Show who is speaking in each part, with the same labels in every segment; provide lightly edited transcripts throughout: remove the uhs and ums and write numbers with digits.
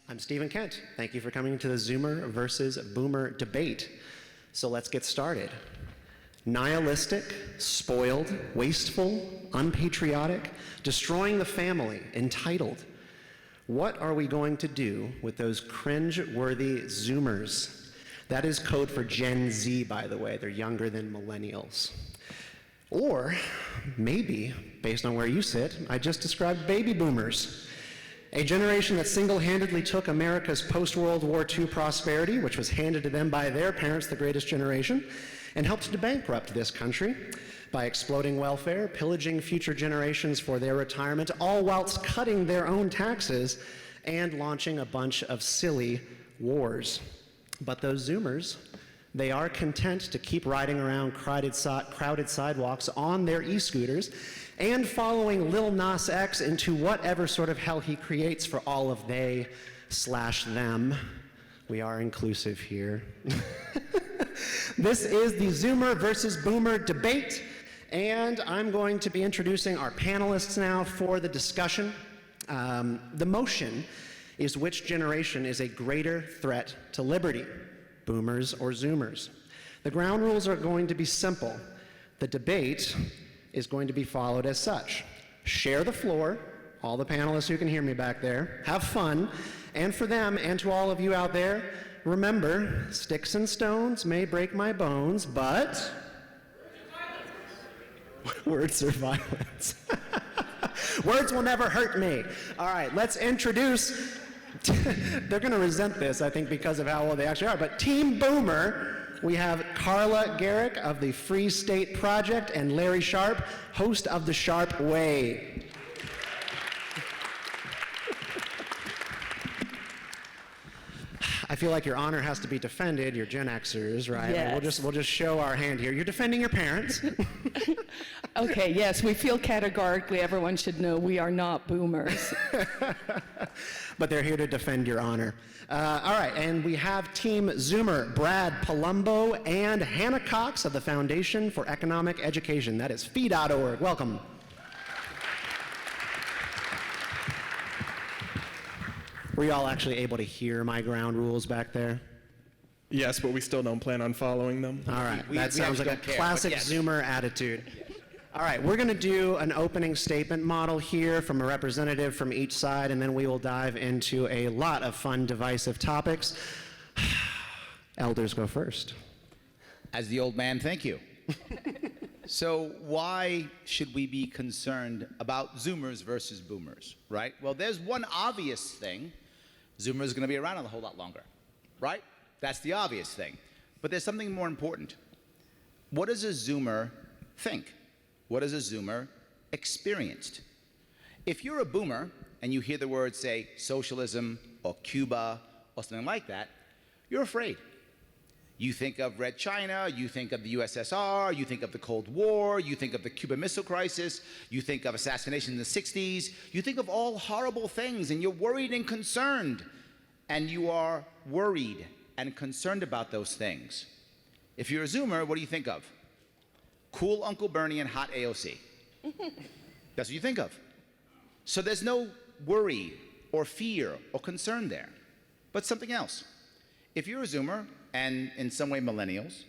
Speaker 1: I'm Stephen Kent. Thank you for coming to the Zoomer versus Boomer debate. So let's get started. Nihilistic, spoiled, wasteful, unpatriotic, destroying the family, entitled. What are we going to do with those cringe-worthy Zoomers? That is code for Gen Z, by the way. They're younger than millennials. Or maybe, based on where you sit, I just described baby boomers. A generation that single-handedly took America's post-World War II prosperity, which was handed to them by their parents, the greatest generation, and helped to bankrupt this country by exploding welfare, pillaging future generations for their retirement, all whilst cutting their own taxes and launching a bunch of silly wars. But those Zoomers, they are content to keep riding around crowded sidewalks on their e-scooters and following Lil Nas X into whatever sort of hell he creates for all of they/them. We are inclusive here. This is the Zoomer versus Boomer debate, and I'm going to be introducing our panelists now for the discussion. The motion is which generation is a greater threat to liberty, Boomers or Zoomers? The ground rules are going to be simple. The debate is going to be followed as such. Share the floor, all the panelists who can hear me back there, have fun, and for them and to all of you out there, remember, sticks and stones may break my bones, but words are violence. Words will never hurt me. All right, let's introduce, they're gonna resent this, I think, because of how old they actually are, but Team Boomer, we have Carla Gericke of the Free State Project and Larry Sharpe, host of The Sharpe Way. I feel like your honor has to be defended, you're Gen Xers, right?
Speaker 2: Yes.
Speaker 1: We'll just show our hand here. You're defending your parents.
Speaker 2: Okay, yes, we feel categorically everyone should know we are not boomers.
Speaker 1: But they're here to defend your honor. All right, and we have Team Zoomer, Brad Polumbo and Hannah Cox of the Foundation for Economic Education. That is fee.org. Welcome. Were you all actually able to hear my ground rules back there?
Speaker 3: Yes, but we still don't plan on following them.
Speaker 1: All right, that sounds like a classic Zoomer attitude. All right, we're going to do an opening statement model here from a representative from each side, and then we will dive into a lot of fun, divisive topics. Elders go first.
Speaker 4: As the old man, thank you. So why should we be concerned about Zoomers versus Boomers, right? Well, there's one obvious thing. Zoomers are going to be around a whole lot longer, right? That's the obvious thing. But there's something more important. What does a Zoomer think? What has a Zoomer experienced? If you're a Boomer and you hear the words, say, socialism or Cuba or something like that, you're afraid. You think of Red China, you think of the USSR, you think of the Cold War, you think of the Cuban Missile Crisis, you think of assassination in the 60s, you think of all horrible things, and you're worried and concerned. And you are worried and concerned about those things. If you're a Zoomer, what do you think of? Cool Uncle Bernie and hot AOC. That's what you think of. So there's no worry or fear or concern there, but something else. If you're a Zoomer, and in some way millennials,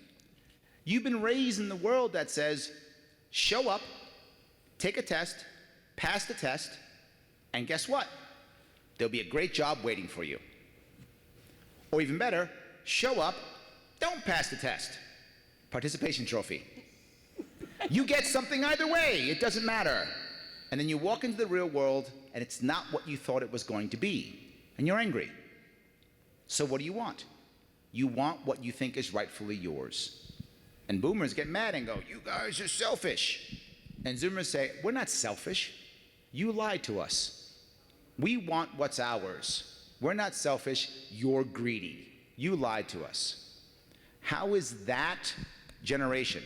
Speaker 4: you've been raised in the world that says, show up, take a test, pass the test, and guess what? There'll be a great job waiting for you. Or even better, show up, don't pass the test. Participation trophy. You get something either way, it doesn't matter. And then you walk into the real world, and it's not what you thought it was going to be, and you're angry. So what do you want? You want what you think is rightfully yours. And Boomers get mad and go, you guys are selfish. And Zoomers say, we're not selfish. You lied to us. We want what's ours. We're not selfish, you're greedy. You lied to us. How is that generation,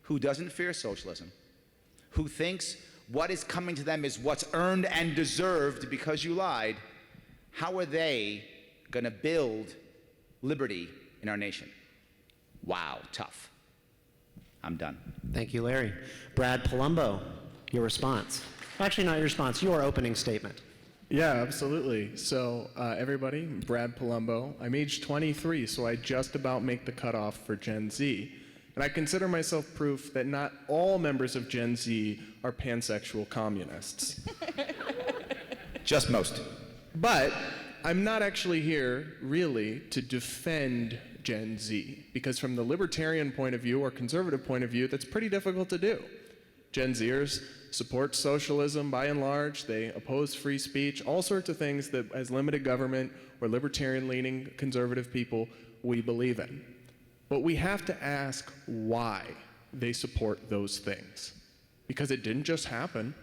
Speaker 4: who doesn't fear socialism, who thinks what is coming to them is what's earned and deserved because you lied, how are they going to build liberty in our nation? Wow, tough. I'm done.
Speaker 1: Thank you, Larry. Brad Polumbo, your response. Actually, not your response, your opening statement.
Speaker 3: Yeah, absolutely. So, everybody, Brad Polumbo. I'm age 23, so I just about make the cutoff for Gen Z. And I consider myself proof that not all members of Gen Z are pansexual communists.
Speaker 4: Just most.
Speaker 3: But I'm not actually here, really, to defend Gen Z, because from the libertarian point of view or conservative point of view, that's pretty difficult to do. Gen Zers support socialism by and large. They oppose free speech, all sorts of things that, as limited government or libertarian-leaning conservative people, we believe in. But we have to ask why they support those things. Because it didn't just happen.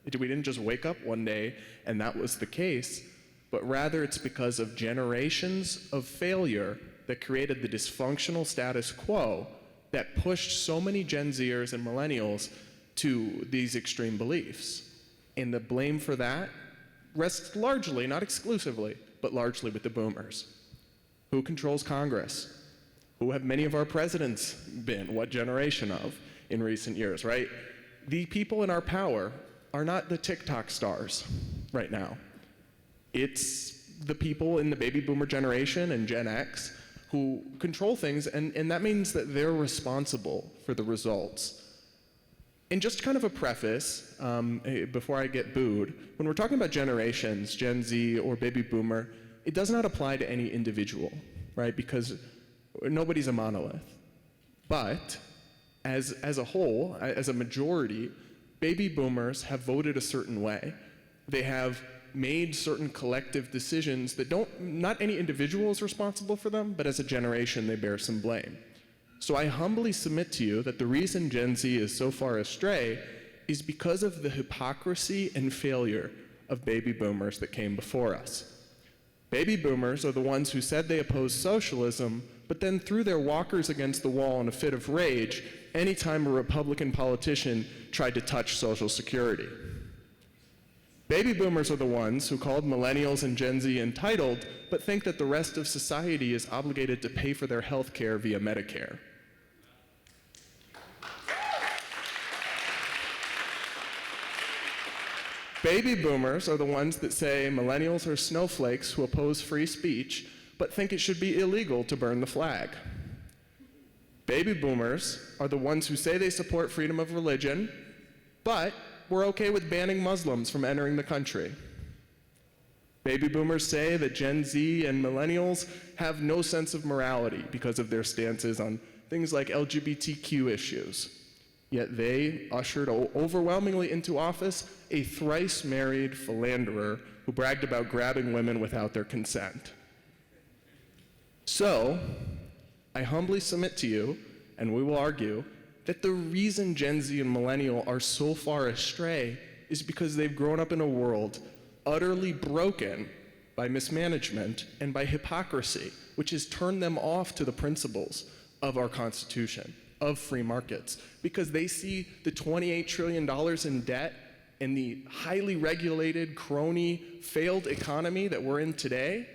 Speaker 3: We didn't just wake up one day and that was the case, but rather it's because of generations of failure that created the dysfunctional status quo that pushed so many Gen Zers and millennials to these extreme beliefs. And the blame for that rests largely, not exclusively, but largely with the boomers. Who controls Congress? Who have many of our presidents been? What generation of in recent years, right? The people in our power are not the TikTok stars right now. It's the people in the baby boomer generation and Gen X who control things, and that means that they're responsible for the results. And just kind of a preface, before I get booed, when we're talking about generations, Gen Z or baby boomer, it does not apply to any individual, right? Because nobody's a monolith. But as a whole, as a majority, baby boomers have voted a certain way. They have made certain collective decisions that not any individual is responsible for them, but as a generation they bear some blame. So I humbly submit to you that the reason Gen Z is so far astray is because of the hypocrisy and failure of baby boomers that came before us. Baby boomers are the ones who said they opposed socialism, but then threw their walkers against the wall in a fit of rage anytime a Republican politician tried to touch Social Security. Baby boomers are the ones who called millennials and Gen Z entitled, but think that the rest of society is obligated to pay for their health care via Medicare. Baby boomers are the ones that say millennials are snowflakes who oppose free speech, but think it should be illegal to burn the flag. Baby boomers are the ones who say they support freedom of religion, but we're okay with banning Muslims from entering the country. Baby boomers say that Gen Z and millennials have no sense of morality because of their stances on things like LGBTQ issues. Yet they ushered overwhelmingly into office a thrice married philanderer who bragged about grabbing women without their consent. So, I humbly submit to you, and we will argue, that the reason Gen Z and millennial are so far astray is because they've grown up in a world utterly broken by mismanagement and by hypocrisy, which has turned them off to the principles of our Constitution, of free markets, because they see the $28 trillion in debt and the highly regulated, crony, failed economy that we're in today,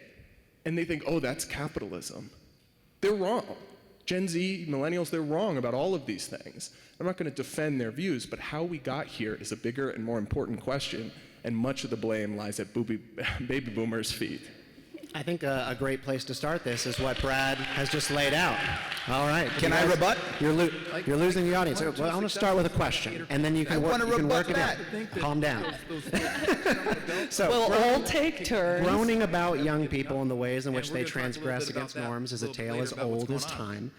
Speaker 3: and they think, oh, that's capitalism. They're wrong. Gen Z, millennials, they're wrong about all of these things. I'm not going to defend their views, but how we got here is a bigger and more important question, and much of the blame lies at baby boomers' feet.
Speaker 1: I think a great place to start this is what Brad has just laid out. All right.
Speaker 4: Can I rebut?
Speaker 1: You're losing the audience. Well, I want to start with a question, and then you can work it out. Calm down. So,
Speaker 2: We'll all take turns.
Speaker 1: groaning about young people and the ways in which they transgress against norms is a tale as old as time.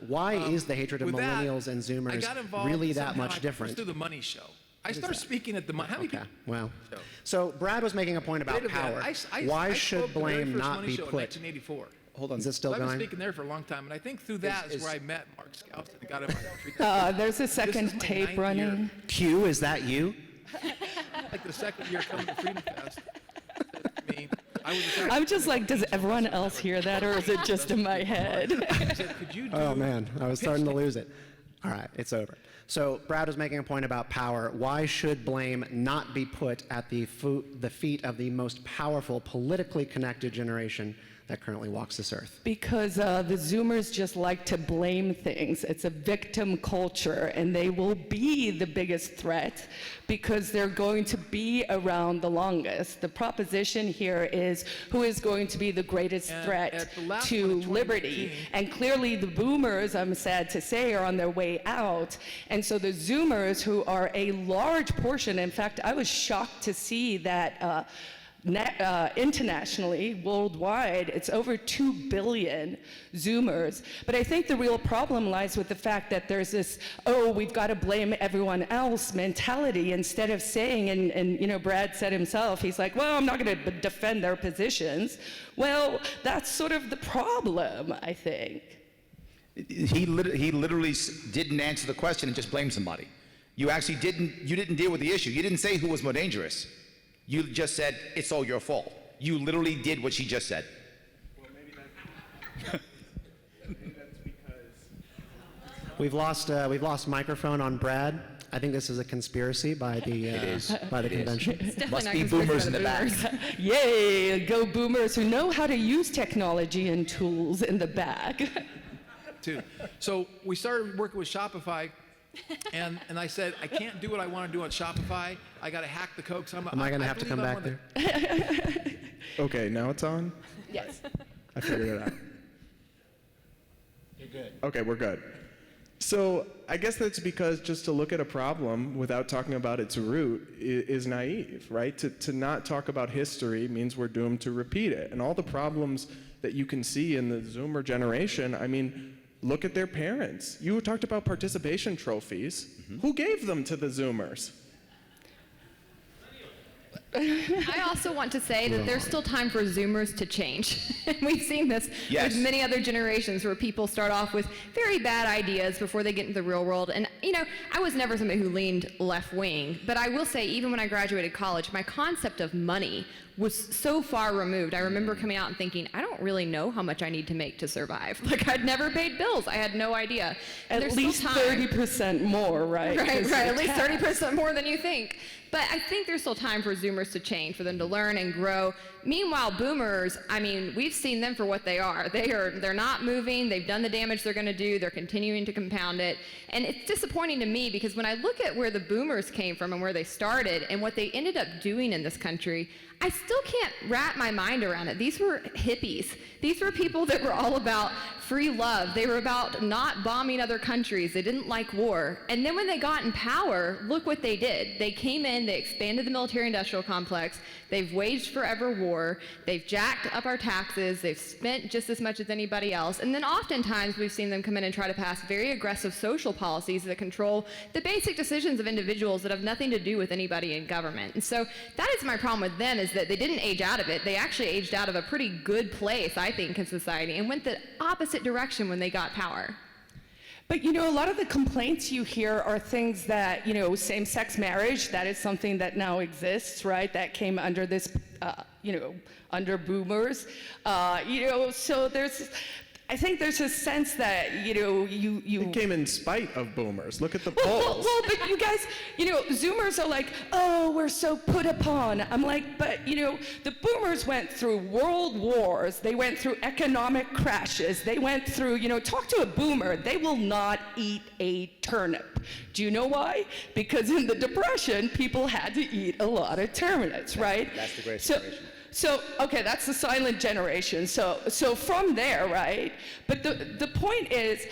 Speaker 1: Why is the hatred of millennials and Zoomers really that much different?
Speaker 5: Let's do the money show. I started speaking at the money. How many people?
Speaker 1: Well, so Brad was making a point about power. Why should blame not be put?
Speaker 5: 1984.
Speaker 4: Hold on.
Speaker 1: Is it still
Speaker 5: I've been
Speaker 1: going?
Speaker 5: speaking there for a long time, and I think through that is where I met Mark Scout and got him on
Speaker 2: There's a second
Speaker 5: my
Speaker 2: tape
Speaker 5: 9th
Speaker 2: running.
Speaker 5: year.
Speaker 1: Q, is that you?
Speaker 5: like the second year coming to FreedomFest. I mean, I was the
Speaker 2: I'm just like, does everyone else hear that, or is it just in my head?
Speaker 5: I said, could you do
Speaker 1: Oh man, I was starting to lose it. All right, it's over. So Brad was making a point about power. Why should blame not be put at the feet of the most powerful, politically connected generation that currently walks this earth?
Speaker 2: Because the Zoomers just like to blame things. It's a victim culture, and they will be the biggest threat because they're going to be around the longest. The proposition here is who is going to be the greatest
Speaker 5: And
Speaker 2: threat
Speaker 5: at the last
Speaker 2: to
Speaker 5: one in
Speaker 2: liberty.
Speaker 5: 2019
Speaker 2: And clearly the boomers, I'm sad to say, are on their way out. And so the Zoomers, who are a large portion, in fact, I was shocked to see that internationally, worldwide, it's over 2 billion Zoomers. But I think the real problem lies with the fact that there's this, oh, we've got to blame everyone else mentality, instead of saying, and Brad said himself, he's like, well, I'm not going to defend their positions. Well, that's sort of the problem, I think.
Speaker 4: He literally didn't answer the question and just blamed somebody. You actually didn't deal with the issue. You didn't say who was more dangerous. You just said, it's all your fault. You literally did what she just said.
Speaker 3: Well, maybe that's because...
Speaker 1: We've lost microphone on Brad. I think this is a conspiracy by the convention.
Speaker 4: Must be boomers in the back.
Speaker 2: Yay, go boomers who know how to use technology and tools in the back.
Speaker 5: too. So we started working with Shopify, and I said, I can't do what I want to do on Shopify. I got to hack the code.
Speaker 1: Am I going to have to come back there?
Speaker 3: Okay, now it's on?
Speaker 2: Yes.
Speaker 3: I figured it out. You're good. Okay, we're good. So I guess that's because just to look at a problem without talking about its root is naive, right? To not talk about history means we're doomed to repeat it. And all the problems that you can see in the Zoomer generation, I mean, look at their parents. You talked about participation trophies. Mm-hmm. Who gave them to the Zoomers?
Speaker 6: I also want to say that there's still time for Zoomers to change. We've seen this with many other generations where people start off with very bad ideas before they get into the real world. And, I was never somebody who leaned left wing, but I will say, even when I graduated college, my concept of money was so far removed. I remember coming out and thinking, I don't really know how much I need to make to survive. Like, I'd never paid bills. I had no idea. And
Speaker 2: At least 30% more, right?
Speaker 6: Right, at least 30% more than you think. But I think there's still time for Zoomers to change, for them to learn and grow. Meanwhile, Boomers, I mean, we've seen them for what they are. They're not moving. They've done the damage they're going to do. They're continuing to compound it. And it's disappointing to me because when I look at where the Boomers came from and where they started and what they ended up doing in this country, I still can't wrap my mind around it. These were hippies. These were people that were all about free love. They were about not bombing other countries. They didn't like war. And then when they got in power, look what they did. They came in, they expanded the military-industrial complex, they've waged forever war, they've jacked up our taxes, they've spent just as much as anybody else, and then oftentimes we've seen them come in and try to pass very aggressive social policies that control the basic decisions of individuals that have nothing to do with anybody in government. And so that is my problem with them, is that they didn't age out of it. They actually aged out of a pretty good place, I think, in society, and went the opposite direction when they got power.
Speaker 2: But a lot of the complaints you hear are things that, same-sex marriage, that is something that now exists, right? That came under this, under Boomers. So I think there's a sense that,
Speaker 3: It came in spite of Boomers. Look at the polls.
Speaker 2: Well, but you guys, Zoomers are like, oh, we're so put upon. I'm like, but, the Boomers went through world wars. They went through economic crashes. They went through, talk to a Boomer. They will not eat a turnip. Do you know why? Because in the Depression, people had to eat a lot of turnips, right?
Speaker 4: That's the great generation.
Speaker 2: So, okay, that's the silent generation. So from there, right? But the point is,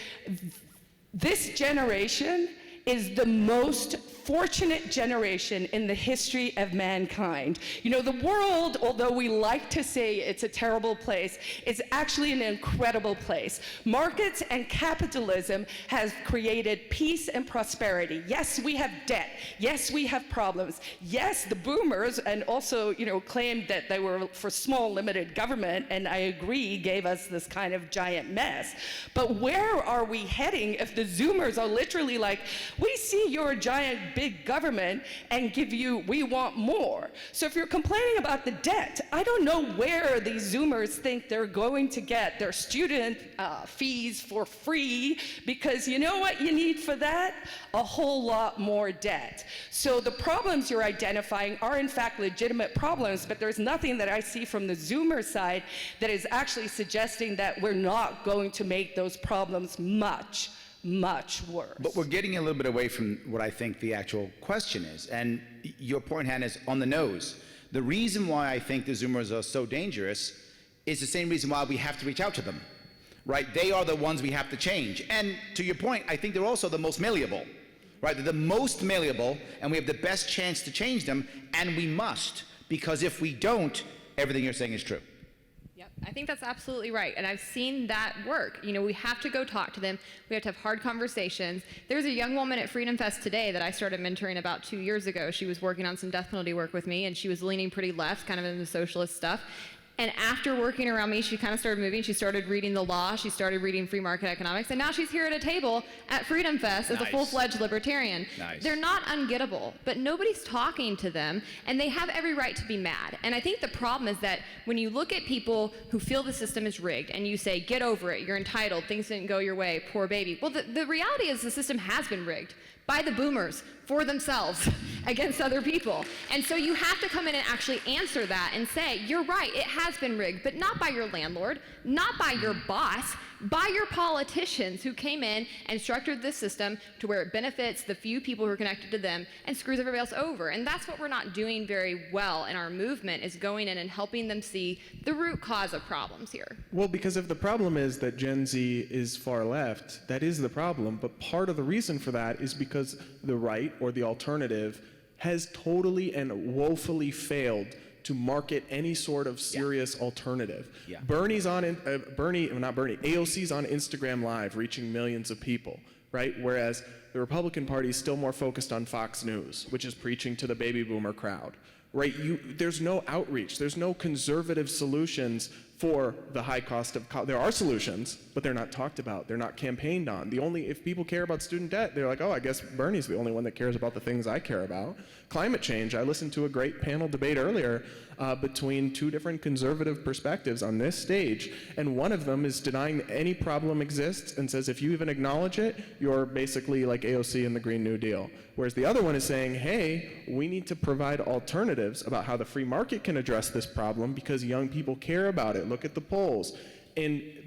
Speaker 2: this generation is the most fortunate generation in the history of mankind. The world, although we like to say it's a terrible place, is actually an incredible place. Markets and capitalism has created peace and prosperity. Yes, we have debt. Yes, we have problems. Yes, the Boomers, and also, claimed that they were for small, limited government, and I agree, gave us this kind of giant mess. But where are we heading if the Zoomers are literally like, we see your giant big government and give you, we want more. So if you're complaining about the debt, I don't know where these Zoomers think they're going to get their student fees for free, because you know what you need for that? A whole lot more debt. So the problems you're identifying are in fact legitimate problems, but there's nothing that I see from the Zoomer side that is actually suggesting that we're not going to make those problems much worse.
Speaker 4: But we're getting a little bit away from what I think the actual question is. And your point, Hannah, is on the nose. The reason why I think the Zoomers are so dangerous is the same reason why we have to reach out to them, right? They are the ones we have to change. And to your point, I think they're also the most malleable, right? They're the most malleable, and we have the best chance to change them, and we must, because if we don't, everything you're saying is true.
Speaker 6: Yep, I think that's absolutely right. And I've seen that work. You know, we have to go talk to them. We have to have hard conversations. There's a young woman at FreedomFest today that I started mentoring about 2 years ago. She was working on some death penalty work with me, and she was leaning pretty left, kind of into socialist stuff. And after working around me, she kind of started moving. She started reading the law. She started reading free market economics. And now she's here at a table at FreedomFest as a full-fledged libertarian.
Speaker 4: Nice.
Speaker 6: They're not ungettable, but nobody's talking to them, and they have every right to be mad. And I think the problem is that when you look at people who feel the system is rigged and you say, get over it, you're entitled, things didn't go your way, poor baby. Well, the reality is the system has been rigged by the boomers for themselves against other people. And so you have to come in and actually answer that and say, you're right, it has been rigged, but not by your landlord, not by your boss, by your politicians who came in and structured this system to where it benefits the few people who are connected to them and screws everybody else over. And that's what we're not doing very well in our movement, is going in and helping them see the root cause of problems here.
Speaker 3: Well, because if the problem is that Gen Z is far left, that is the problem. But part of the reason for that is because the right, or the alternative, has totally and woefully failed to market any sort of serious alternative.
Speaker 4: Yeah.
Speaker 3: AOC's on Instagram Live, reaching millions of people, right? Whereas the Republican Party is still more focused on Fox News, which is preaching to the baby boomer crowd, right? There's no outreach. There's no conservative solutions for the high cost of college. There are solutions, but they're not talked about. They're not campaigned on. If people care about student debt, they're like, oh, I guess Bernie's the only one that cares about the things I care about. Climate change, I listened to a great panel debate earlier between two different conservative perspectives on this stage, and one of them is denying that any problem exists and says if you even acknowledge it, you're basically like AOC in the Green New Deal. Whereas the other one is saying, hey, we need to provide alternatives about how the free market can address this problem because young people care about it. Look at the polls.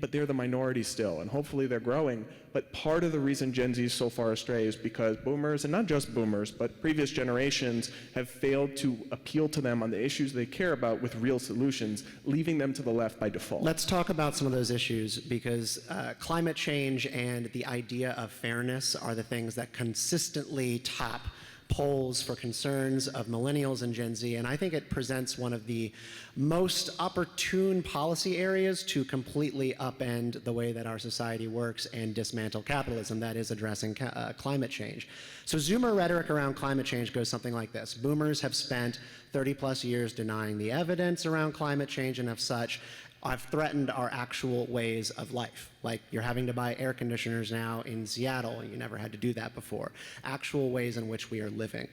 Speaker 3: But they're the minority still, and hopefully they're growing. But part of the reason Gen Z is so far astray is because boomers, and not just boomers, but previous generations have failed to appeal to them on the issues they care about with real solutions, leaving them to the left by default.
Speaker 1: Let's talk about some of those issues, because climate change and the idea of fairness are the things that consistently top polls for concerns of millennials and Gen Z, and I think it presents one of the most opportune policy areas to completely upend the way that our society works and dismantle capitalism, that is addressing climate change. So Zoomer rhetoric around climate change goes something like this. Boomers have spent 30 plus years denying the evidence around climate change, and as such, I've threatened our actual ways of life. Like, you're having to buy air conditioners now in Seattle, and you never had to do that before. Actual ways in which we are living.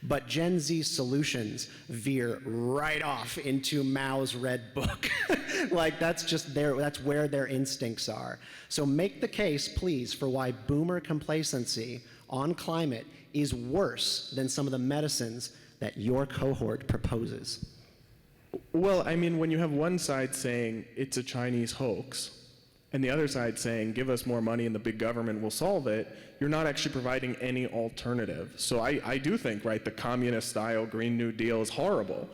Speaker 1: But Gen Z solutions veer right off into Mao's Red Book. Like, that's where their instincts are. So make the case, please, for why boomer complacency on climate is worse than some of the medicines that your cohort proposes.
Speaker 3: Well, I mean, when you have one side saying it's a Chinese hoax, and the other side saying give us more money and the big government will solve it, you're not actually providing any alternative. So I do think, right, the communist-style Green New Deal is horrible,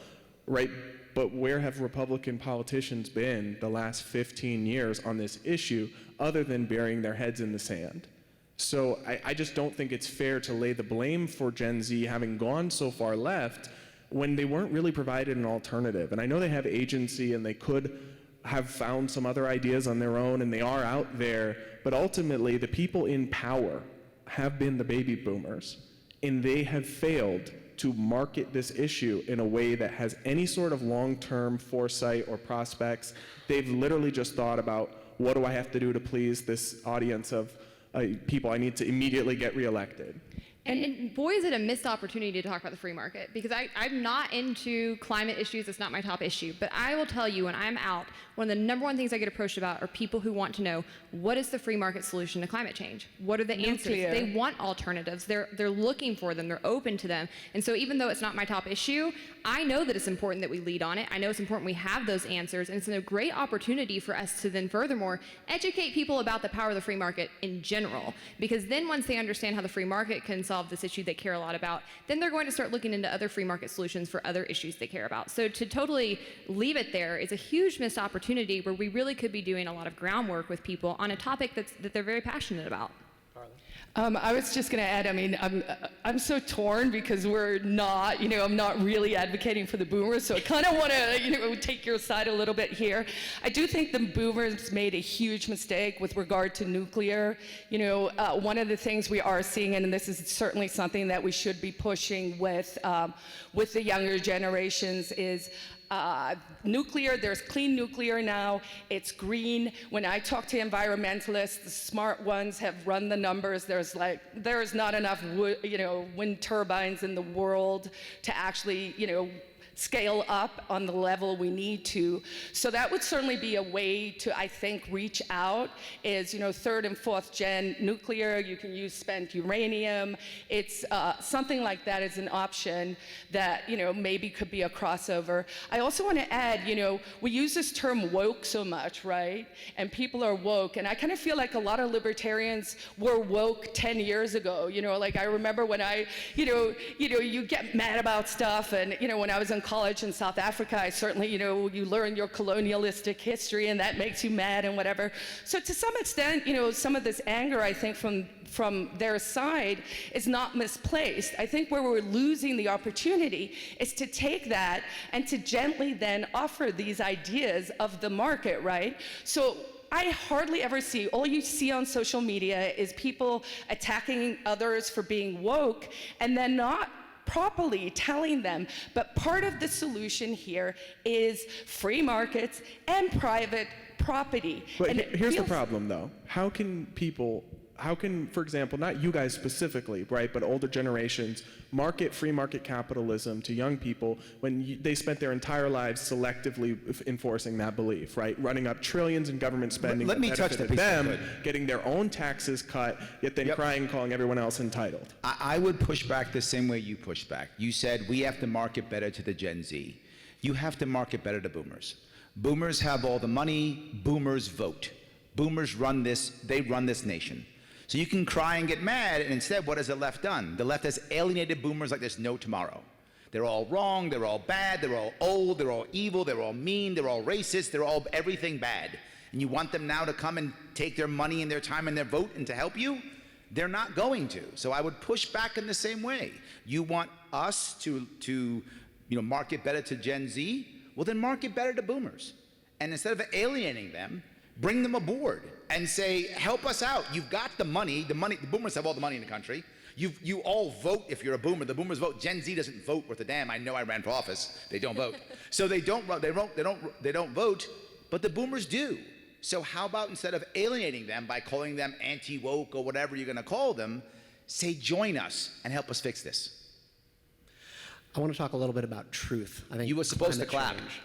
Speaker 3: right? But where have Republican politicians been the last 15 years on this issue other than burying their heads in the sand? So I just don't think it's fair to lay the blame for Gen Z having gone so far left when they weren't really provided an alternative. And I know they have agency and they could have found some other ideas on their own, and they are out there, but ultimately the people in power have been the baby boomers, and they have failed to market this issue in a way that has any sort of long-term foresight or prospects. They've literally just thought about, what do I have to do to please this audience of people I need to immediately get reelected?
Speaker 6: And boy, is it a missed opportunity to talk about the free market, because I'm not into climate issues. It's not my top issue. But I will tell you, when I'm out, one of the number one things I get approached about are people who want to know, what is the free market solution to climate change? What are the answers? They want alternatives. They're looking for them. They're open to them. And so even though it's not my top issue, I know that it's important that we lead on it. I know it's important we have those answers. And it's a great opportunity for us to then furthermore educate people about the power of the free market in general. Because then once they understand how the free market can solve this issue they care a lot about, then they're going to start looking into other free market solutions for other issues they care about. So to totally leave it there is a huge missed opportunity where we really could be doing a lot of groundwork with people on a topic that they're very passionate about.
Speaker 2: I was just going to add, I mean, I'm so torn because we're not, I'm not really advocating for the boomers, so I kind of want to, take your side a little bit here. I do think the boomers made a huge mistake with regard to nuclear. One of the things we are seeing, and this is certainly something that we should be pushing with the younger generations, is nuclear. There's clean nuclear now. It's green. When I talk to environmentalists, the smart ones have run the numbers. There's not enough wind turbines in the world to actually, scale up on the level we need to. So that would certainly be a way to, I think, reach out, is, third and fourth gen nuclear. You can use spent uranium. It's something like that is an option that, maybe could be a crossover. I also want to add, we use this term woke so much, right? And people are woke. And I kind of feel like a lot of libertarians were woke 10 years ago. Like I remember when you get mad about stuff, and, when I was in college in South Africa, I certainly, you learn your colonialistic history, and that makes you mad and whatever. So to some extent, some of this anger, I think, from their side is not misplaced. I think where we're losing the opportunity is to take that and to gently then offer these ideas of the market, right? So I hardly ever see, all you see on social media is people attacking others for being woke and then not properly telling them. But part of the solution here is free markets and private property.
Speaker 3: But
Speaker 2: and
Speaker 3: here's the problem, though. How can, for example, not you guys specifically, right, but older generations, market free market capitalism to young people when they spent their entire lives selectively enforcing that belief, right? Running up trillions in government spending
Speaker 4: Let me touch the piece
Speaker 3: them, getting their own taxes cut, yet then crying, calling everyone else entitled.
Speaker 4: I would push back the same way you pushed back. You said we have to market better to the Gen Z. You have to market better to boomers. Boomers have all the money. Boomers vote. Boomers run this, they run this nation. So you can cry and get mad, and instead, what has the left done? The left has alienated boomers like there's no tomorrow. They're all wrong, they're all bad, they're all old, they're all evil, they're all mean, they're all racist, they're all everything bad. And you want them now to come and take their money and their time and their vote and to help you? They're not going to. So I would push back in the same way. You want us to market better to Gen Z? Well, then market better to boomers. And instead of alienating them, bring them aboard and say, help us out. You've got the money. The boomers have all the money in the country. You all vote if you're a boomer. The boomers vote. Gen Z doesn't vote worth a damn. I know I ran for office. They don't vote. So they don't vote, but the boomers do. So how about instead of alienating them by calling them anti-woke or whatever you're going to call them, say join us and help us fix this.
Speaker 1: I want to talk a little bit about truth. I think
Speaker 4: You were supposed to clap.
Speaker 1: change.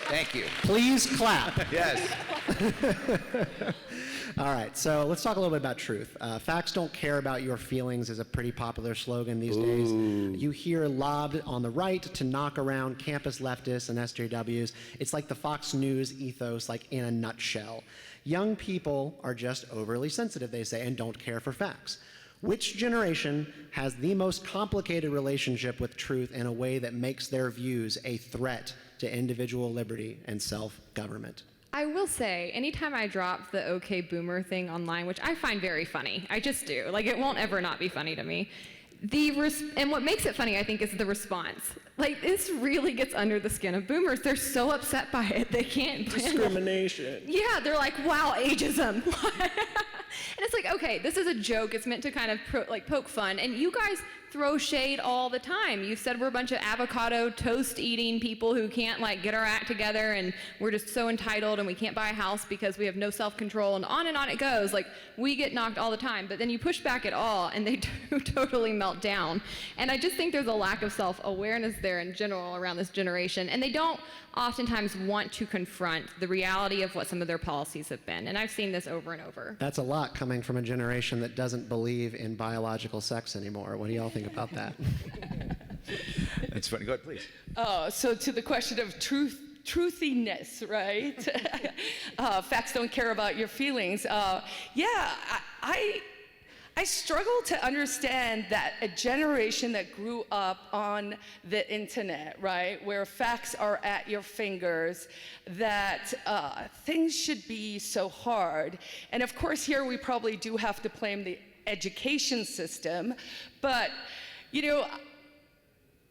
Speaker 4: Thank you.
Speaker 1: Please clap.
Speaker 4: Yes.
Speaker 1: All right, so let's talk a little bit about truth. Facts don't care about your feelings is a pretty popular slogan these days. You hear lobbed on the right to knock around campus leftists and SJWs. It's like the Fox News ethos, like in a nutshell. Young people are just overly sensitive, they say, and don't care for facts. Which generation has the most complicated relationship with truth in a way that makes their views a threat to individual liberty and self-government?
Speaker 6: I will say, anytime I drop the OK Boomer thing online, which I find very funny, I just do, like it won't ever not be funny to me, and what makes it funny, I think, is the response. Like, this really gets under the skin of boomers. They're so upset by it, they can't.
Speaker 3: Discrimination.
Speaker 6: Yeah, they're like, wow, ageism. it's like, okay, this is a joke. It's meant to kind of poke fun. And you guys throw shade all the time. You've said we're a bunch of avocado toast eating people who can't like get our act together, and we're just so entitled, and we can't buy a house because we have no self-control, and on it goes. Like, we get knocked all the time, but then you push back at all and they do totally melt down. And I just think there's a lack of self-awareness there in general around this generation, and they don't oftentimes want to confront the reality of what some of their policies have been. And I've seen this over and over.
Speaker 1: That's a lot coming from a generation that doesn't believe in biological sex anymore. What do y'all think about that?
Speaker 4: That's funny. Go ahead, please.
Speaker 2: So to the question of truthiness, right? Facts don't care about your feelings. I struggle to understand that a generation that grew up on the internet, right, where facts are at your fingers, that things should be so hard. And of course, here we probably do have to blame the education system, but, you know,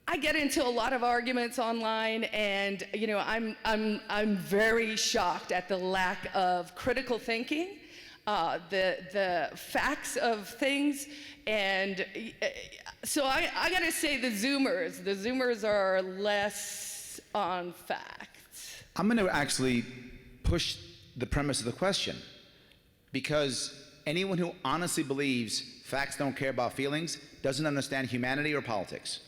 Speaker 2: I get into a lot of arguments online, and you know, I'm very shocked at the lack of critical thinking, the facts of things, and so I gotta say the Zoomers are less on facts.
Speaker 4: I'm going to actually push the premise of the question, because anyone who honestly believes facts don't care about feelings doesn't understand humanity or politics.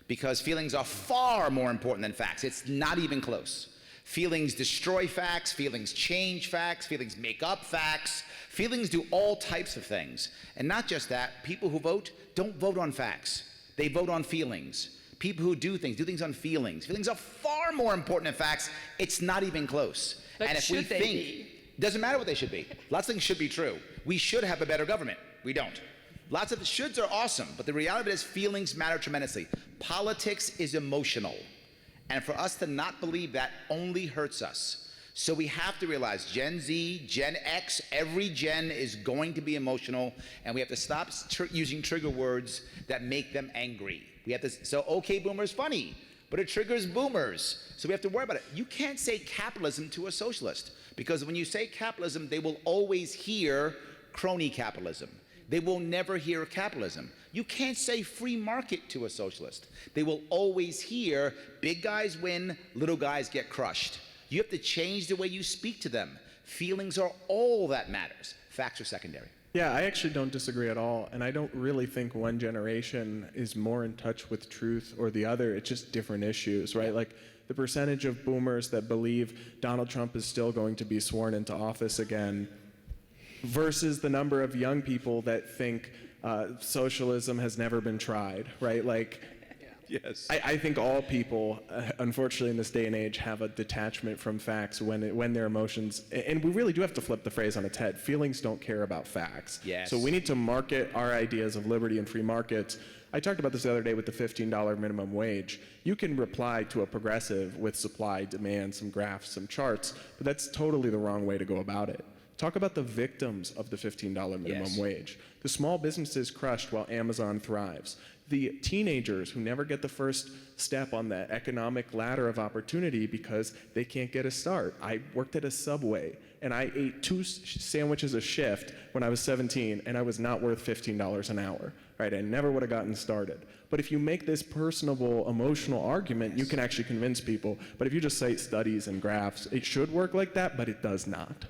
Speaker 4: Because feelings are far more important than facts. It's not even close. Feelings destroy facts, feelings change facts, feelings make up facts, feelings do all types of things. And not just that, people who vote don't vote on facts. They vote on feelings. People who do things on feelings. Feelings are far more important than facts. It's not even close.
Speaker 2: But
Speaker 4: and if
Speaker 2: should
Speaker 4: we
Speaker 2: they
Speaker 4: think,
Speaker 2: be?
Speaker 4: Doesn't matter what they should be. Lots of things should be true. We should have a better government. We don't. Lots of the shoulds are awesome, but the reality of it is feelings matter tremendously. Politics is emotional. And for us to not believe that only hurts us. So we have to realize Gen Z, Gen X, every gen is going to be emotional, and we have to stop using trigger words that make them angry. We have to, so okay, boomer is funny, but it triggers boomers. So we have to worry about it. You can't say capitalism to a socialist, because when you say capitalism, they will always hear crony capitalism. They will never hear capitalism. You can't say free market to a socialist. They will always hear big guys win, little guys get crushed. You have to change the way you speak to them. Feelings are all that matters. Facts are secondary.
Speaker 3: Yeah, I actually don't disagree at all, and I don't really think one generation is more in touch with truth or the other. It's just different issues, right? Like the percentage of boomers that believe Donald Trump is still going to be sworn into office again versus the number of young people that think socialism has never been tried, right? Like,
Speaker 4: yes.
Speaker 3: I think all people, unfortunately in this day and age, have a detachment from facts when their emotions, and we really do have to flip the phrase on its head. Feelings don't care about facts.
Speaker 4: Yes.
Speaker 3: So we need to market our ideas of liberty and free markets. I talked about this the other day with the $15 minimum wage. You can reply to a progressive with supply, demand, some graphs, some charts, but that's totally the wrong way to go about it. Talk about the victims of the $15 minimum wage. The small businesses crushed while Amazon thrives. The teenagers who never get the first step on that economic ladder of opportunity because they can't get a start. I worked at a Subway, and I ate 2 sandwiches a shift when I was 17, and I was not worth $15 an hour. Right? I never would have gotten started. But if you make this personable, emotional argument, you can actually convince people. But if you just cite studies and graphs, it should work like that, but it does not.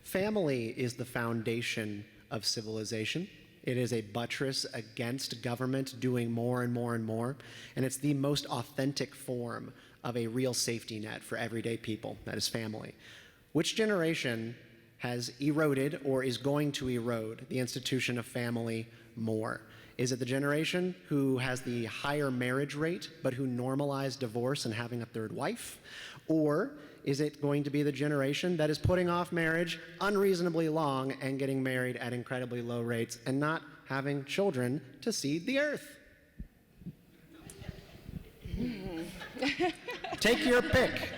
Speaker 1: Family is the foundation of civilization. It is a buttress against government doing more and more and more, and it's the most authentic form of a real safety net for everyday people, that is family. Which generation has eroded or is going to erode the institution of family more? Is it the generation who has the higher marriage rate, but who normalized divorce and having a third wife? Or is it going to be the generation that is putting off marriage unreasonably long and getting married at incredibly low rates and not having children to seed the earth? Take your pick.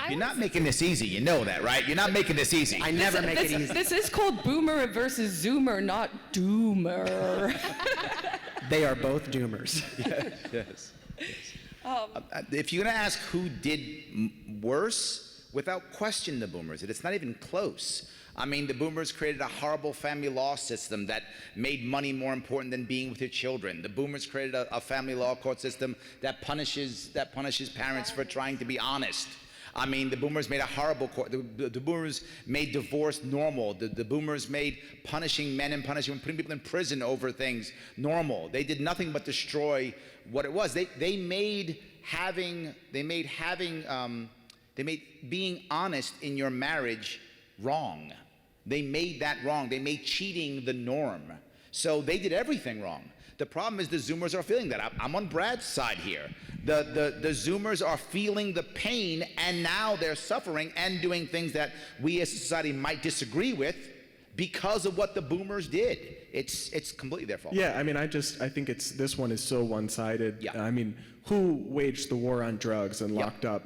Speaker 4: You're not making this easy. You know that, right? You're not making this easy.
Speaker 1: I never make it easy.
Speaker 2: This is called boomer versus zoomer, not doomer.
Speaker 1: They are both doomers.
Speaker 4: Yes. If you're going to ask who did worse without question the boomers. It's not even close. I mean, the boomers created a horrible family law system that made money more important than being with your children. The boomers created a family law court system that punishes parents for trying to be honest. I mean, the boomers made a horrible court. The boomers made divorce normal. The boomers made punishing men and putting people in prison over things normal. They did nothing but destroy what it was. They made being honest in your marriage wrong. They made that wrong. They made cheating the norm. So they did everything wrong. The problem is the Zoomers are feeling that. I'm on Brad's side here. The Zoomers are feeling the pain, and now they're suffering and doing things that we as a society might disagree with because of what the boomers did. It's completely their fault.
Speaker 3: Yeah, I mean, I think this one is so one-sided.
Speaker 4: Yeah.
Speaker 3: I mean, who waged the war on drugs and locked up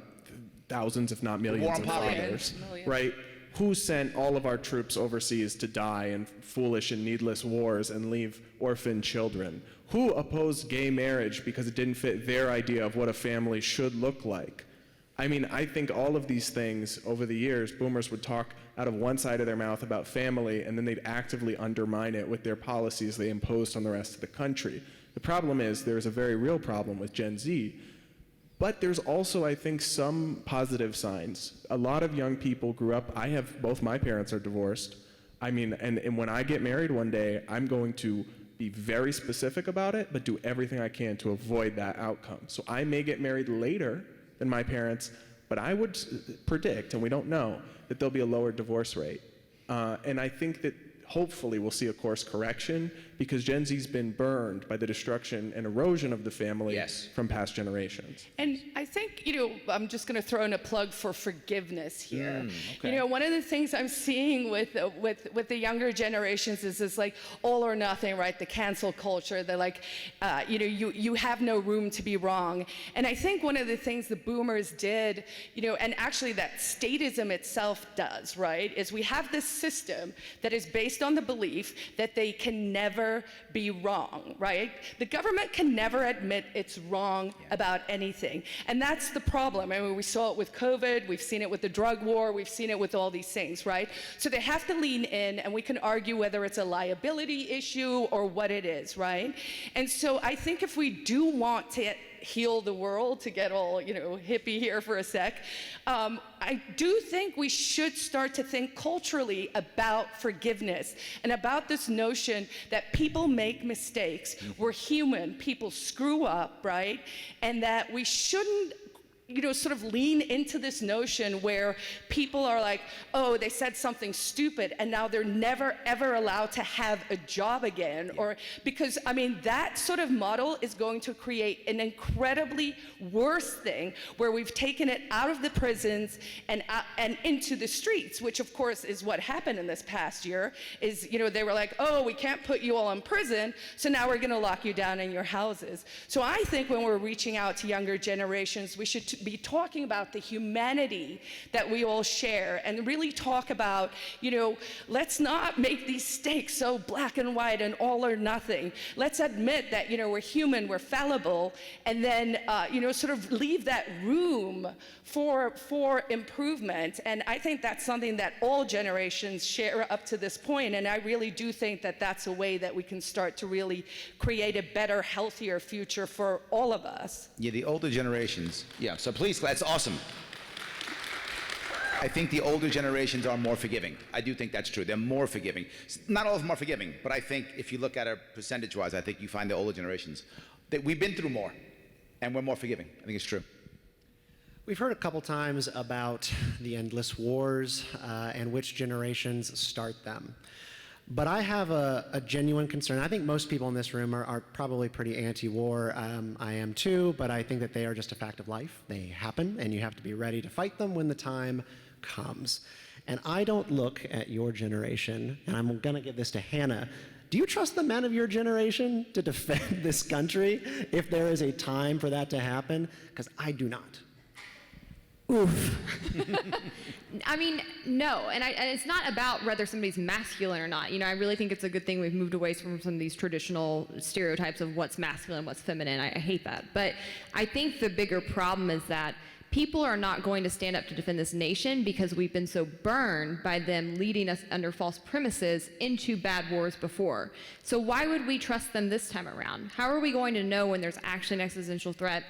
Speaker 3: thousands, if not millions,
Speaker 4: war on
Speaker 3: of
Speaker 4: poverty.
Speaker 3: fathers,
Speaker 2: Millions.
Speaker 3: right? Who sent all of our troops overseas to die in foolish and needless wars and leave orphan children? Who opposed gay marriage because it didn't fit their idea of what a family should look like? I mean, I think all of these things over the years, boomers would talk out of one side of their mouth about family, and then they'd actively undermine it with their policies they imposed on the rest of the country. The problem is there's a very real problem with Gen Z. But there's also, I think, some positive signs. A lot of young people grew up, both my parents are divorced. I mean, and when I get married one day, I'm going to be very specific about it, but do everything I can to avoid that outcome. So I may get married later than my parents, but I would predict, and we don't know, that there'll be a lower divorce rate. And I think that hopefully we'll see a course correction because Gen Z's been burned by the destruction and erosion of the family from past generations.
Speaker 2: And I think, I'm just going to throw in a plug for forgiveness here.
Speaker 4: Okay.
Speaker 2: One of the things I'm seeing with the younger generations is this like all or nothing, right? The cancel culture. They're like, you have no room to be wrong. And I think one of the things the boomers did, and actually that statism itself does, right, is we have this system that is based on the belief that they can never be wrong, right? The government can never admit it's wrong about anything. And that's the problem. I mean, we saw it with COVID, we've seen it with the drug war, we've seen it with all these things, right? So they have to lean in, and we can argue whether it's a liability issue or what it is, right? And so I think if we do want to heal the world, to get all hippie here for a sec, I do think we should start to think culturally about forgiveness and about this notion that people make mistakes. We're human, people screw up, right? And that we shouldn't sort of lean into this notion where people are like, oh, they said something stupid and now they're never ever allowed to have a job again. Or because, I mean, that sort of model is going to create an incredibly worse thing where we've taken it out of the prisons and into the streets, which of course is what happened in this past year, is, they were like, oh, we can't put you all in prison, so now we're gonna lock you down in your houses. So I think when we're reaching out to younger generations, we should be talking about the humanity that we all share and really talk about, let's not make these stakes so black and white and all or nothing. Let's admit that, we're human, we're fallible, and then, sort of leave that room for improvement. And I think that's something that all generations share up to this point, and I really do think that that's a way that we can start to really create a better, healthier future for all of us.
Speaker 4: Yeah, the older generations. Yeah, so please, that's awesome. I think the older generations are more forgiving. I do think that's true. They're more forgiving. Not all of them are forgiving, but I think if you look at it percentage-wise, I think you find the older generations that we've been through more, and we're more forgiving. I think it's true.
Speaker 1: We've heard a couple times about the endless wars and which generations start them. But I have a genuine concern. I think most people in this room are probably pretty anti-war. I am too, but I think that they are just a fact of life. They happen, and you have to be ready to fight them when the time comes. And I don't look at your generation, and I'm gonna give this to Hannah. Do you trust the men of your generation to defend this country if there is a time for that to happen? Because I do not.
Speaker 6: Oof. I mean, no, and it's not about whether somebody's masculine or not. I really think it's a good thing we've moved away from some of these traditional stereotypes of what's masculine, what's feminine. I hate that. But I think the bigger problem is that people are not going to stand up to defend this nation because we've been so burned by them leading us under false premises into bad wars before. So why would we trust them this time around? How are we going to know when there's actually an existential threat?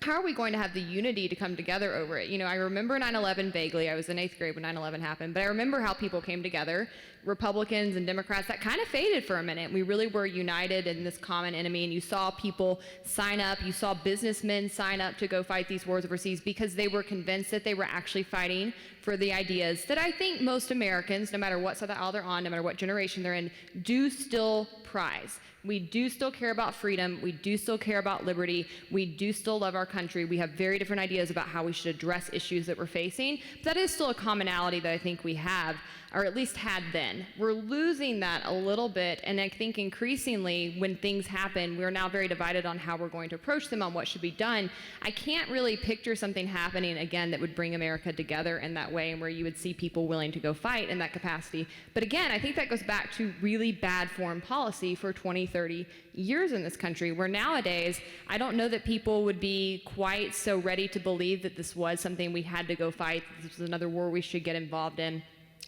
Speaker 6: How are we going to have the unity to come together over it? You know, I remember 9/11 vaguely. I was in 8th grade when 9/11 happened, but I remember how people came together, Republicans and Democrats. That kind of faded for a minute. We really were united in this common enemy, and you saw people sign up. You saw businessmen sign up to go fight these wars overseas because they were convinced that they were actually fighting for the ideas that I think most Americans, no matter what side of the aisle they're on, no matter what generation they're in, do still prize. We do still care about freedom. We do still care about liberty. We do still love our country. We have very different ideas about how we should address issues that we're facing. But that is still a commonality that I think we have, or at least had then. We're losing that a little bit, and I think increasingly when things happen, we're now very divided on how we're going to approach them, on what should be done. I can't really picture something happening again that would bring America together in that way and where you would see people willing to go fight in that capacity. But again, I think that goes back to really bad foreign policy for 20, 30 years in this country, where nowadays, I don't know that people would be quite so ready to believe that this was something we had to go fight, this was another war we should get involved in.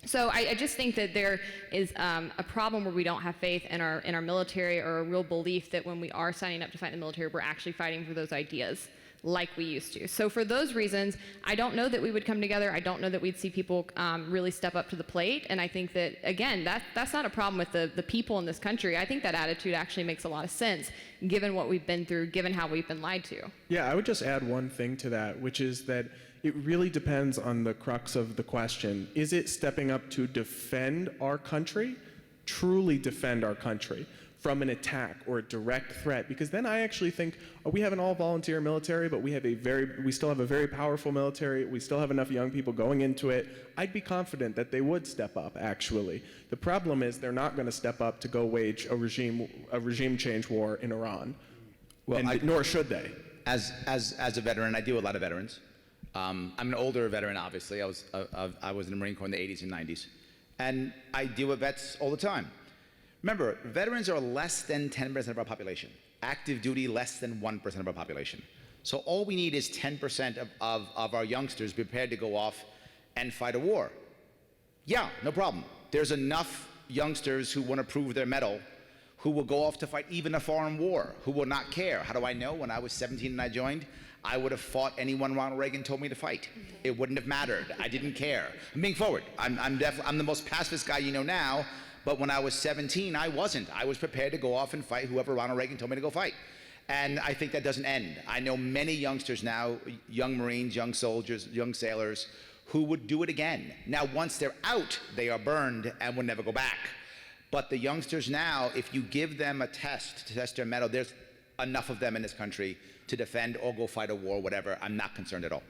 Speaker 6: So I just think that there is a problem where we don't have faith in our military, or a real belief that when we are signing up to fight in the military, we're actually fighting for those ideas like we used to. So for those reasons, I don't know that we would come together. I don't know that we'd see people really step up to the plate. And I think that, again, that's not a problem with the people in this country. I think that attitude actually makes a lot of sense, given what we've been through, given how we've been lied to.
Speaker 3: Yeah, I would just add one thing to that, which is that it really depends on the crux of the question. Is it stepping up to defend our country, truly defend our country from an attack or a direct threat? Because then I actually think we have an all-volunteer military, but we still have a very powerful military. We still have enough young people going into it. I'd be confident that they would step up, actually. The problem is they're not going to step up to go wage a regime change war in Iran. Well, nor should they.
Speaker 4: As a veteran, I deal with a lot of veterans. I'm an older veteran, obviously. I was in the Marine Corps in the 80s and 90s. And I deal with vets all the time. Remember, veterans are less than 10% of our population. Active duty, less than 1% of our population. So all we need is 10% of our youngsters prepared to go off and fight a war. Yeah, no problem. There's enough youngsters who want to prove their mettle, who will go off to fight even a foreign war, who will not care. How do I know? When I was 17 and I joined, I would have fought anyone Ronald Reagan told me to fight. It wouldn't have mattered. I didn't care. I'm being forward. I'm the most pacifist guy you know now, but when I was 17, I wasn't. I was prepared to go off and fight whoever Ronald Reagan told me to go fight. And I think that doesn't end. I know many youngsters now, young Marines, young soldiers, young sailors, who would do it again. Now, once they're out, they are burned and will never go back. But the youngsters now, if you give them a test to test their mettle, there's enough of them in this country to defend or go fight a war, whatever. I'm not concerned at all.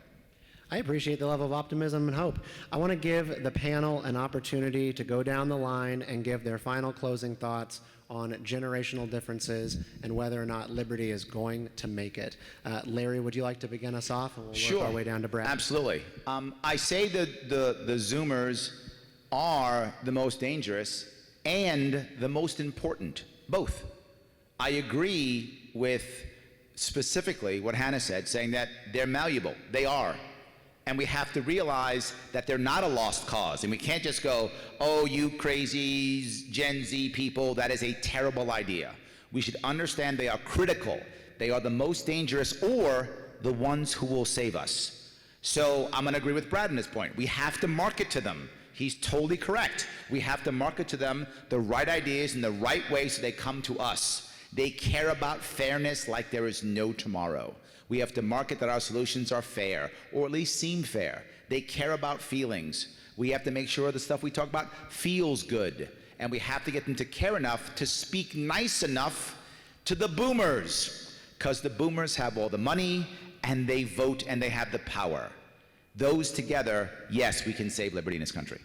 Speaker 1: I appreciate the level of optimism and hope. I want to give the panel an opportunity to go down the line and give their final closing thoughts on generational differences and whether or not liberty is going to make it. Larry, would you like to begin us off? And we'll work our way down to Brad.
Speaker 4: Absolutely. I say that the Zoomers are the most dangerous and the most important, both. I agree with specifically what Hannah said, saying that they're malleable. They are. And we have to realize that they're not a lost cause. And we can't just go, oh, you crazy Gen Z people, that is a terrible idea. We should understand they are critical. They are the most dangerous, or the ones who will save us. So I'm going to agree with Brad on this point. We have to market to them. He's totally correct. We have to market to them the right ideas in the right way so they come to us. They care about fairness like there is no tomorrow. We have to market that our solutions are fair, or at least seem fair. They care about feelings. We have to make sure the stuff we talk about feels good. And we have to get them to care enough to speak nice enough to the boomers, because the boomers have all the money, and they vote, and they have the power. Those together, yes, we can save liberty in this country.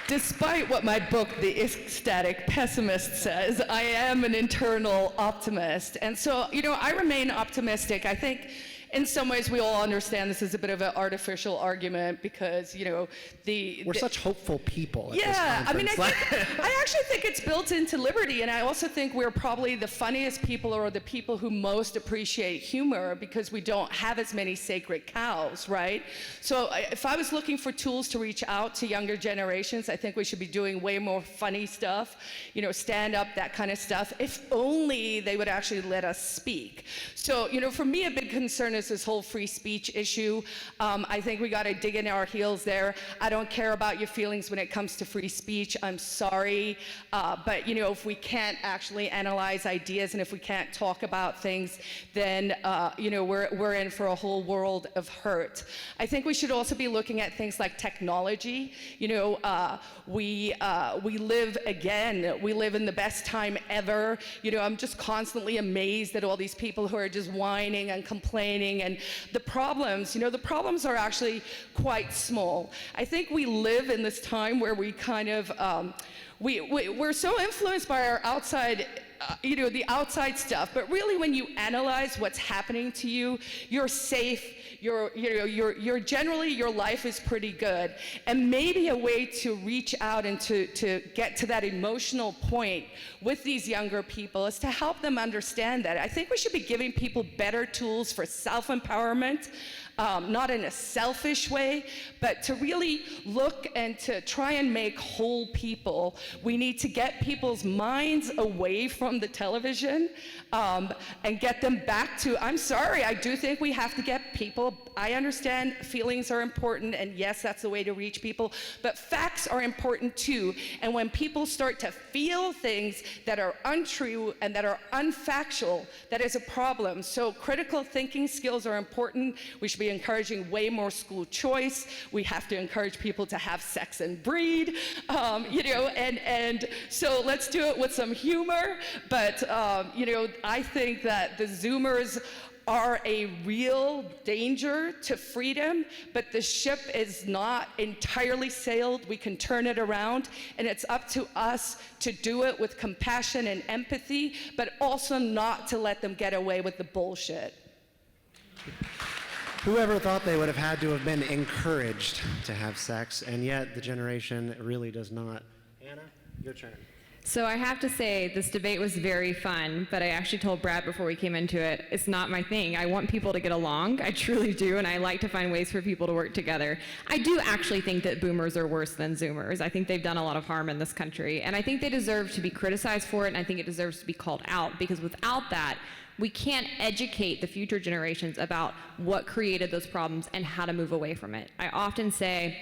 Speaker 2: Despite what my book, The Ecstatic Pessimist, says, I am an internal optimist. And so, I remain optimistic. I think in some ways, we all understand this is a bit of an artificial argument because,
Speaker 1: We're such hopeful people at this
Speaker 2: yeah, I mean,
Speaker 1: conference.
Speaker 2: I actually think it's built into liberty, and I also think we're probably the funniest people or the people who most appreciate humor because we don't have as many sacred cows, right? So if I was looking for tools to reach out to younger generations, I think we should be doing way more funny stuff, stand up, that kind of stuff, if only they would actually let us speak. So, for me, a big concern is this whole free speech issue. I think we got to dig in our heels there. I don't care about your feelings when it comes to free speech. I'm sorry. But, if we can't actually analyze ideas and if we can't talk about things, then, we're in for a whole world of hurt. I think we should also be looking at things like technology. We live in the best time ever. I'm just constantly amazed at all these people who are just whining and complaining, and the problems are actually quite small. I think we live in this time where we kind of, we're so influenced by our outside the outside stuff, but really when you analyze what's happening to you, you're safe, you're generally, your life is pretty good. And maybe a way to reach out and to get to that emotional point with these younger people is to help them understand that. I think we should be giving people better tools for self-empowerment, not in a selfish way, but to really look and to try and make whole people. We need to get people's minds away from the television and get them back to, I'm sorry, I do think we have to get people, I understand feelings are important, and yes, that's the way to reach people, but facts are important too. And when people start to feel things that are untrue and that are unfactual, that is a problem. So critical thinking skills are important. We should be encouraging way more school choice. We have to encourage people to have sex and breed, and so let's do it with some humor. But, I think that the Zoomers are a real danger to freedom, but the ship is not entirely sailed. We can turn it around, and it's up to us to do it with compassion and empathy, but also not to let them get away with the bullshit.
Speaker 1: Whoever thought they would have had to have been encouraged to have sex, and yet the generation really does not. Anna, your turn.
Speaker 6: So I have to say, this debate was very fun, but I actually told Brad before we came into it, it's not my thing. I want people to get along, I truly do, and I like to find ways for people to work together. I do actually think that boomers are worse than Zoomers. I think they've done a lot of harm in this country, and I think they deserve to be criticized for it, and I think it deserves to be called out, because without that, we can't educate the future generations about what created those problems and how to move away from it. I often say,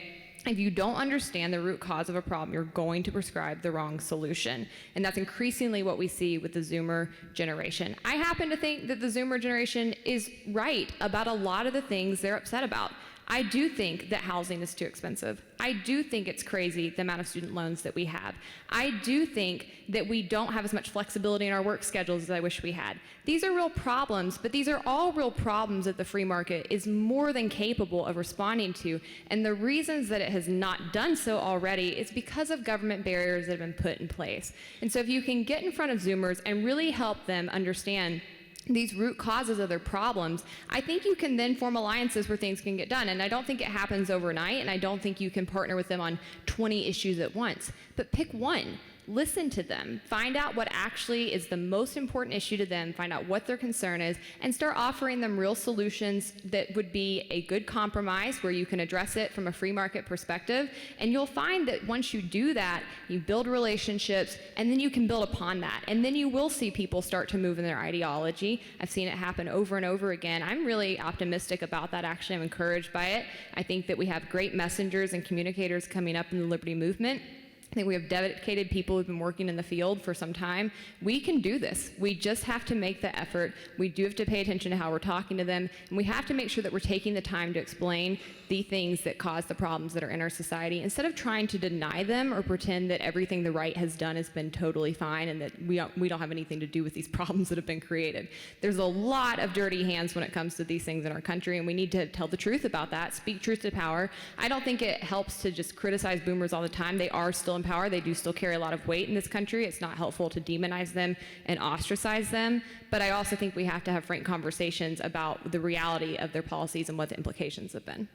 Speaker 6: if you don't understand the root cause of a problem, you're going to prescribe the wrong solution. And that's increasingly what we see with the Zoomer generation. I happen to think that the Zoomer generation is right about a lot of the things they're upset about. I do think that housing is too expensive. I do think it's crazy the amount of student loans that we have. I do think that we don't have as much flexibility in our work schedules as I wish we had. These are real problems, but these are all real problems that the free market is more than capable of responding to. And the reasons that it has not done so already is because of government barriers that have been put in place. And so if you can get in front of Zoomers and really help them understand these root causes of their problems, I think you can then form alliances where things can get done. And I don't think it happens overnight, and I don't think you can partner with them on 20 issues at once. But pick one. Listen to them, find out what actually is the most important issue to them, find out what their concern is, and start offering them real solutions that would be a good compromise where you can address it from a free market perspective. And you'll find that once you do that, you build relationships, and then you can build upon that. And then you will see people start to move in their ideology. I've seen it happen over and over again. I'm really optimistic about that, actually. I'm encouraged by it. I think that we have great messengers and communicators coming up in the liberty movement. I think we have dedicated people who've been working in the field for some time. We can do this. We just have to make the effort. We do have to pay attention to how we're talking to them, and we have to make sure that we're taking the time to explain the things that cause the problems that are in our society, instead of trying to deny them or pretend that everything the right has done has been totally fine and that we don't have anything to do with these problems that have been created. There's a lot of dirty hands when it comes to these things in our country, and we need to tell the truth about that, speak truth to power. I don't think it helps to just criticize boomers all the time. They are still in power. They do still carry a lot of weight in this country. It's not helpful to demonize them and ostracize them. But I also think we have to have frank conversations about the reality of their policies and what the implications have been.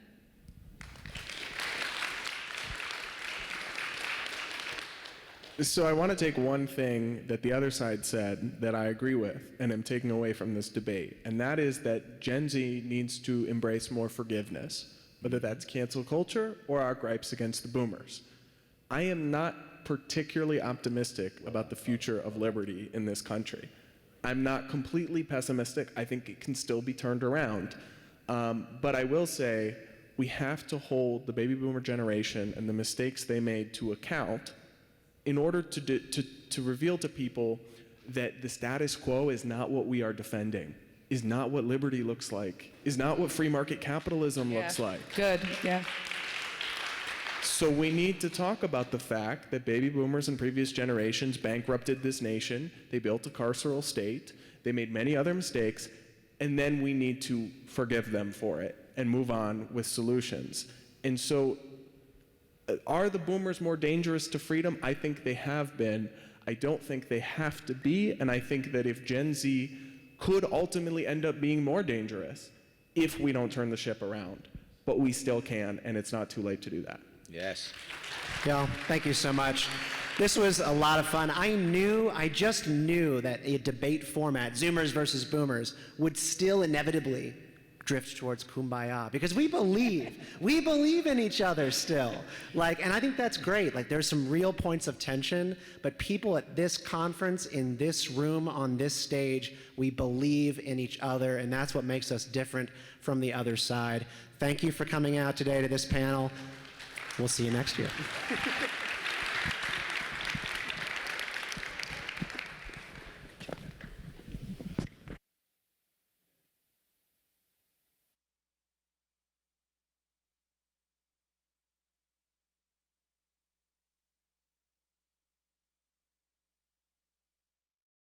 Speaker 3: So I want to take one thing that the other side said that I agree with and am taking away from this debate, and that is that Gen Z needs to embrace more forgiveness, whether that's cancel culture or our gripes against the boomers. I am not particularly optimistic about the future of liberty in this country. I'm not completely pessimistic. I think it can still be turned around. But I will say we have to hold the baby boomer generation and the mistakes they made to account in order to reveal to people that the status quo is not what we are defending, is not what liberty looks like, is not what free market capitalism looks like.
Speaker 2: Good, yeah.
Speaker 3: So we need to talk about the fact that baby boomers and previous generations bankrupted this nation, they built a carceral state, they made many other mistakes, and then we need to forgive them for it and move on with solutions. And so, are the boomers more dangerous to freedom? I think they have been. I don't think they have to be, and I think that if Gen Z could ultimately end up being more dangerous if we don't turn the ship around. But we still can, and it's not too late to do that.
Speaker 4: Yes.
Speaker 1: Yeah, thank you so much. This was a lot of fun. I just knew that a debate format, Zoomers versus Boomers, would still inevitably drift towards kumbaya, because we believe in each other still. And I think that's great. There's some real points of tension, but people at this conference, in this room, on this stage, we believe in each other, and that's what makes us different from the other side. Thank you for coming out today to this panel. We'll see you next year.